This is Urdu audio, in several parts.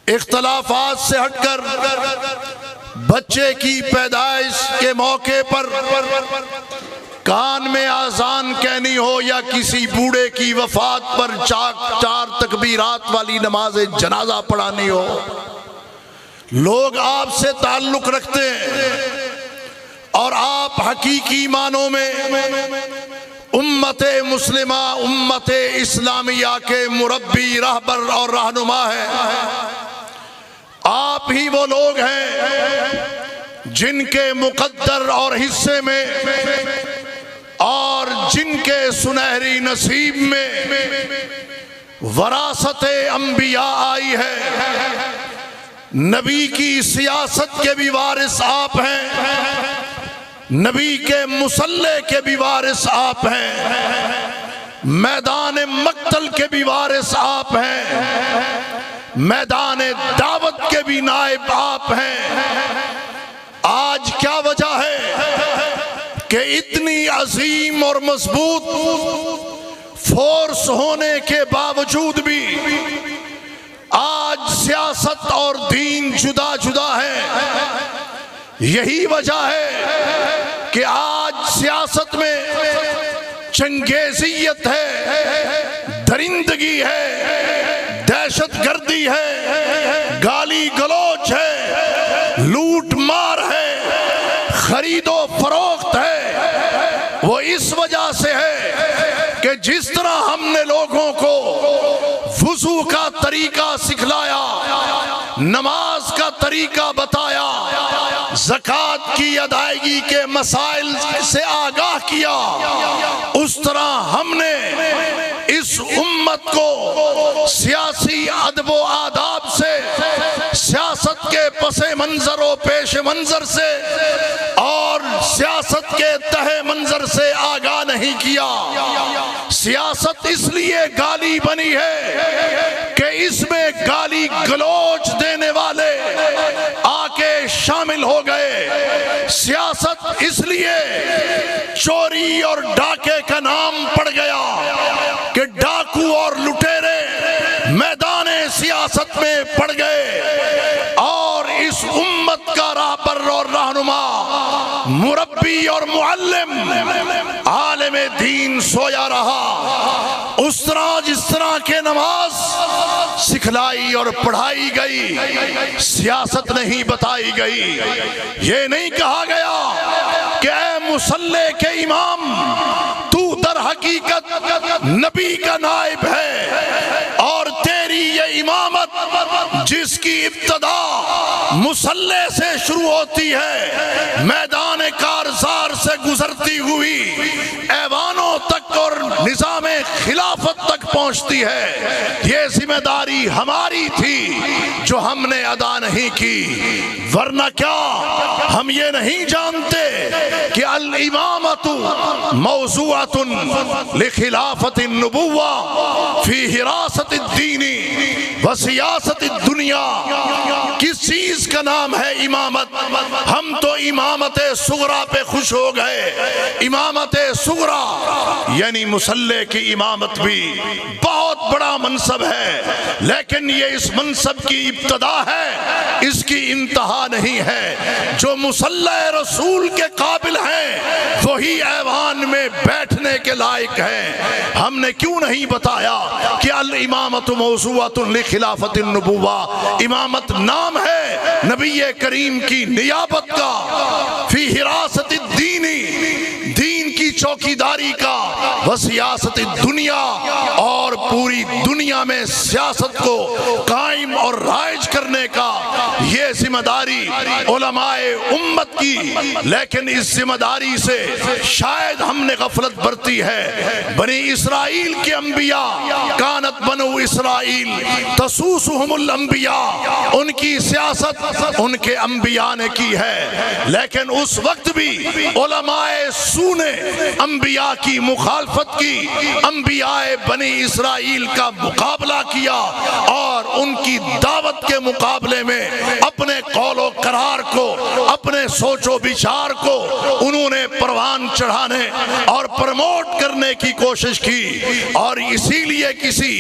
اختلافات سے ہٹ کر بچے کی پیدائش کے موقع پر کان میں اذان کہنی ہو یا کسی بوڑھے کی وفات پر چار تکبیرات والی نماز جنازہ پڑھانی ہو، لوگ آپ سے تعلق رکھتے ہیں اور آپ حقیقی معنوں میں امت مسلمہ، امت اسلامیہ کے مربی، رہبر اور رہنما ہیں۔ آپ ہی وہ لوگ ہیں جن کے مقدر اور حصے میں اور جن کے سنہری نصیب میں وراثت انبیاء آئی ہے۔ نبی کی سیاست کے بھی وارث آپ ہیں، نبی کے مصلح کے بھی وارث آپ ہیں، میدان مقتل کے بھی وارث آپ ہیں، میدان دعوت کے بھی نائب آپ ہیں۔ آج کیا وجہ ہے کہ اتنی عظیم اور مضبوط فورس ہونے کے باوجود بھی آج سیاست اور دین جدا جدا ہے؟ یہی وجہ ہے کہ آج سیاست میں چنگیزیت ہے، درندگی ہے، دہشت گردی ہے، گالی گلوچ ہے، لوٹ مار ہے، خرید و فروخت ہے۔ وہ اس وجہ سے ہے کہ جس طرح ہم نے لوگوں کو وضو کا طریقہ سکھلایا، نماز کا طریقہ بتایا، زکوٰۃ کی ادائیگی کے مسائل سے آگاہ کیا، اس طرح ہم نے اس امت کو سیاسی ادب و آداب سے، سیاست کے پس منظر و پیش منظر سے اور سیاست کے تہ منظر سے آگاہ نہیں کیا۔ سیاست اس لیے گالی بنی ہے کہ اس میں گالی گلوچ دینے والے آ کے شامل ہو گئے۔ سیاست اس لیے چوری اور ڈاکے کا نام پڑ گیا کہ ڈاکو اور لٹیرے میدان سیاست میں پڑ گئے، اور اس امت کا رہبر اور رہنما، مربی اور معلم، عالم دین سویا رہا۔ اس طرح جس طرح کے نماز سکھلائی اور پڑھائی گئی، سیاست نہیں بتائی گئی۔ یہ نہیں کہا گیا کہ اے مصلح کے امام، تو در حقیقت نبی کا نائب ہے، اور تیری یہ امامت جس کی ابتدا مصلح سے شروع ہوتی ہے، میدان کارزار سے گزرتی ہوئی ایوانوں تک اور نظام خلافت تک پہنچتی ہے۔ یہ ذمہ داری ہماری تھی جو ہم نے ادا نہیں کی، ورنہ کیا ہم یہ نہیں جانتے کہ الامامۃ موضوعۃ لخلافت النبوہ فی حراست الدین و سیاست الدنیا۔ کس چیز کا نام ہے امامت؟ ہم تو امامت صغریٰ پہ خوش ہو گئے۔ امامت صغریٰ یعنی مصلح کی امامت بھی بہت بڑا منصب ہے، لیکن یہ اس منصب کی ابتدا ہے، اس کی انتہا نہیں ہے۔ جو مصلح رسول کے قابل ہیں وہی ایوان میں بیٹھنے کے لائق ہیں۔ ہم نے کیوں نہیں بتایا کہ الامامۃ موضوعۃ لخلافت النبوہ؟ امامت نام ہے نبی کریم کی نیابت کا، فی حراست الدین، دین کی چوکیداری کا، وسیاست الدنیا، اور پوری دنیا میں سیاست کو قائم اور رائج کرنے کا۔ یہ ذمہ داری علماء امت کی، لیکن اس ذمہ داری سے شاید ہم نے غفلت برتی ہے۔ بنی اسرائیل کے انبیاء، کانت بنو اسرائیل تسوسہم الانبیاء، ان کی سیاست ان کے انبیاء نے کی ہے، لیکن اس وقت بھی علماء سو نے انبیاء کی مخالفت کی، انبیاء بنی اسرائیل کا مقابلہ کیا اور ان کی دعوت کے کے مقابلے میں اپنے قول و قرار کو، اپنے سوچ و بچار کو انہوں نے پروان چڑھانے اور پروموٹ کرنے کی کوشش کی۔ اور اسی لیے کسی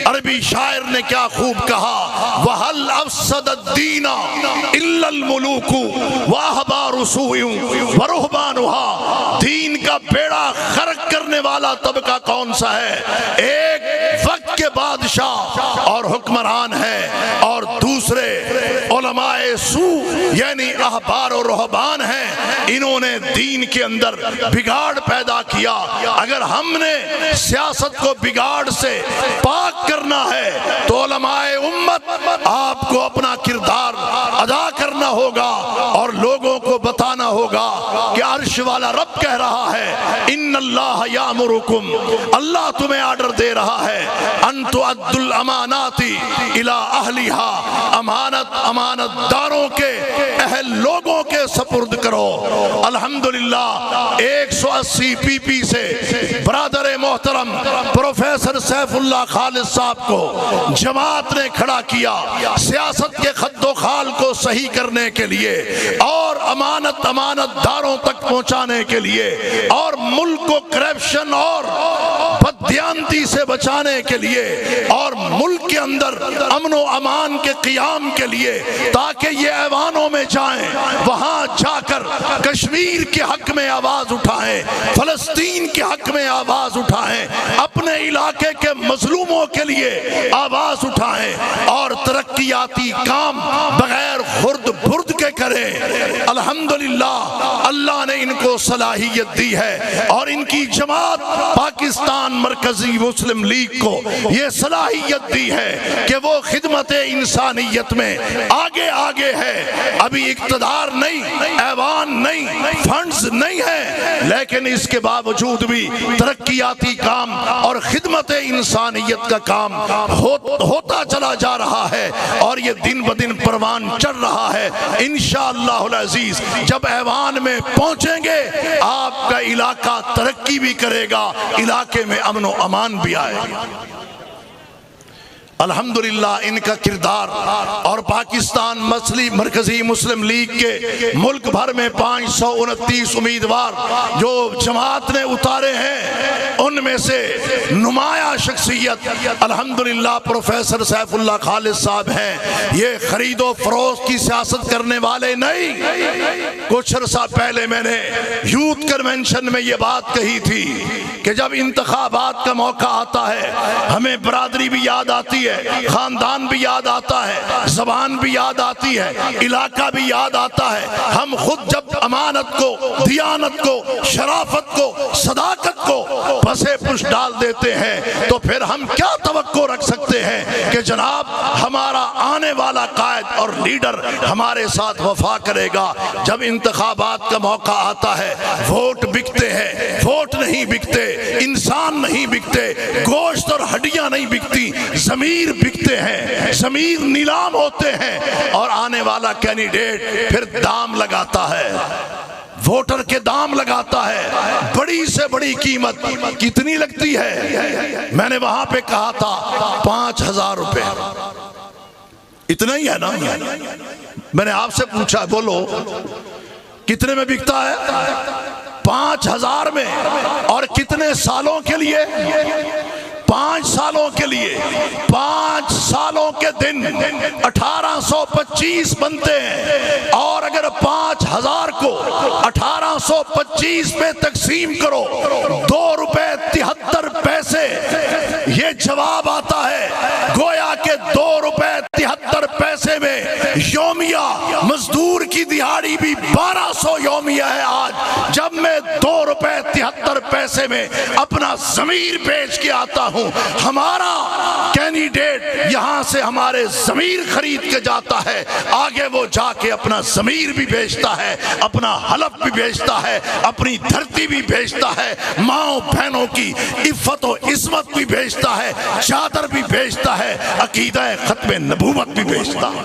عربی شاعر نے کیا خوب کہا، وَهَلْ أَفْسَدَ الدِّينَ إِلَّا الْمُلُوكُ وَأَحْبَارُ سُوءٍ وَرُهْبَانُهَا۔ دین کا بیڑا غرق کرنے والا طبقہ کون سا ہے؟ ایک وقت کے بادشاہ اور حکمران ہے، اور دوسرے علماء سوء یعنی احبار و رہبان ہیں۔ انہوں نے دین کے اندر بگاڑ پیدا کیا۔ اگر ہم نے سیاست کو بگاڑ سے پاک کرنا ہے تو علماء امت آپ کو اپنا کردار ادا کرنا ہوگا اور لوگوں کو بتانا ہوگا کہ عرش والا رب کہہ رہا ہے، ان اللہ یامرکم، اللہ تمہیں آرڈر دے رہا ہے، ان تؤدوا الامانات الی اہلھا، امانت داروں کے اہل لوگوں کے سپرد کرو۔ الحمدللہ 180 پی پی سے برادر محترم پروفیسر سیف اللہ خالد صاحب کو جماعت نے کھڑا کیا سیاست کے خد و خال کو صحیح کرنے کے لیے اور امانت داروں تک پہنچانے کے لیے اور ملک کو کرپشن اور بددیانتی سے بچانے کے لیے اور ملک کے اندر امن و امان کے قیام کے لیے، تاکہ یہ ایوانوں میں جائیں، وہاں جا کر کشمیر کے حق میں آواز اٹھائیں، فلسطین کے حق میں آواز اٹھائیں، اپنے علاقے کے مظلوموں کے لیے آواز اٹھائیں اور ترقیاتی کام بغیر خرد برد کے کریں۔ الحمدللہ اللہ نے ان کو صلاحیت دی ہے اور ان کی جماعت پاکستان مرکزی مسلم لیگ کو یہ صلاحیت دی ہے کہ وہ خدمت انسانیت میں آگے ہے۔ ابھی اقتدار نہیں، ایوان نہیں، فنڈز نہیں ہے، لیکن اس کے باوجود بھی ترقیاتی کام اور خدمت انسانیت کا کام ہوتا چلا جا رہا ہے اور یہ دن بدن پروان چڑھ رہا ہے۔ انشاءاللہ العزیز جب ایوان میں پہنچیں گے آپ کا علاقہ ترقی بھی کرے گا، علاقے میں امن و امان بھی آئے گا۔ الحمدللہ ان کا کردار اور پاکستان مرکزی مسلم لیگ کے ملک بھر میں 529 امیدوار جو جماعت نے اتارے ہیں، ان میں سے نمایاں شخصیت الحمدللہ پروفیسر سیف اللہ خالد صاحب ہیں۔ یہ خرید و فروخت کی سیاست کرنے والے نہیں۔ کچھ عرصہ پہلے میں نے یوتھ کنونشن میں یہ بات کہی تھی کہ جب انتخابات کا موقع آتا ہے ہمیں برادری بھی یاد آتی ہے، خاندان بھی یاد آتا ہے، زبان بھی یاد آتی ہے، علاقہ بھی یاد آتا ہے۔ ہم خود جب امانت کو، دیانت کو، شرافت کو، صداقت کو پسے پش ڈال دیتے ہیں تو پھر ہم کیا توقع رکھ سکتے ہیں کہ جناب ہمارا آنے والا قائد اور لیڈر ہمارے ساتھ وفا کرے گا۔ جب انتخابات کا موقع آتا ہے ووٹ بکتے ہیں، ووٹ نہیں بکتے، انسان نہیں بکتے، گوشت اور ہڈیاں نہیں بکتی، ضمیر بکتے ہیں، ضمیر نیلام ہوتے ہیں اور آنے والا کینڈیڈیٹ پھر دام لگاتا ہے، ووٹر کے دام لگاتا ہے۔ بڑی سے بڑی قیمت کتنی لگتی ہے؟ میں نے وہاں پہ کہا تھا 5000 روپے۔ اتنا ہی ہے نا؟ میں نے آپ سے پوچھا بولو کتنے میں بکتا ہے؟ 5000 میں۔ اور کتنے سالوں کے لیے؟ 5 سالوں کے لیے۔ 5 سالوں کے دن 1825 بنتے ہیں، اور اگر 5000 کو 1825 پہ تقسیم کرو 2 روپے 73 پیسے، یہ جواب آتا ہے گویا کہ 2 روپے 73 پیسے میں یومیہ مزدور کی دہاڑی بھی 1200 یومیہ ہے آج۔ جب میں 2 روپے 73 پیسے میں اپنا ضمیر بیچ کے آتا ہوں، ہمارا کینڈیڈیٹ یہاں سے ہمارے ضمیر خرید کے جاتا ہے، آگے وہ جا کے اپنا ضمیر بھی بیچتا ہے، اپنا حلف بھی بیچتا ہے، اپنی دھرتی بھی بیچتا ہے، ماں بہنوں کی عفت و عصمت بھی بیچتا ہے، چادر بھی بیچتا ہے، عقیدہ ختم نبوت بھی بیچتا ہے۔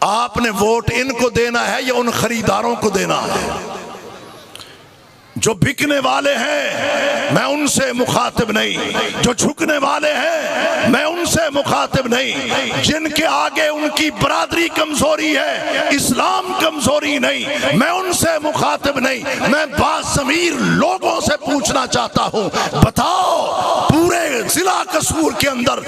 آپ نے ووٹ ان کو دینا ہے یا ان خریداروں کو دینا ہے؟ جو بکنے والے ہیں میں ان سے مخاطب نہیں، جو جھکنے والے ہیں ان سے مخاطب نہیں جن کے آگے ان کی برادری کمزوری ہے، اسلام کمزوری نہیں، میں ان سے مخاطب نہیں، میں باضمیر لوگوں سے پوچھنا چاہتا ہوں، بتاؤ پورے ضلع قصور کے اندر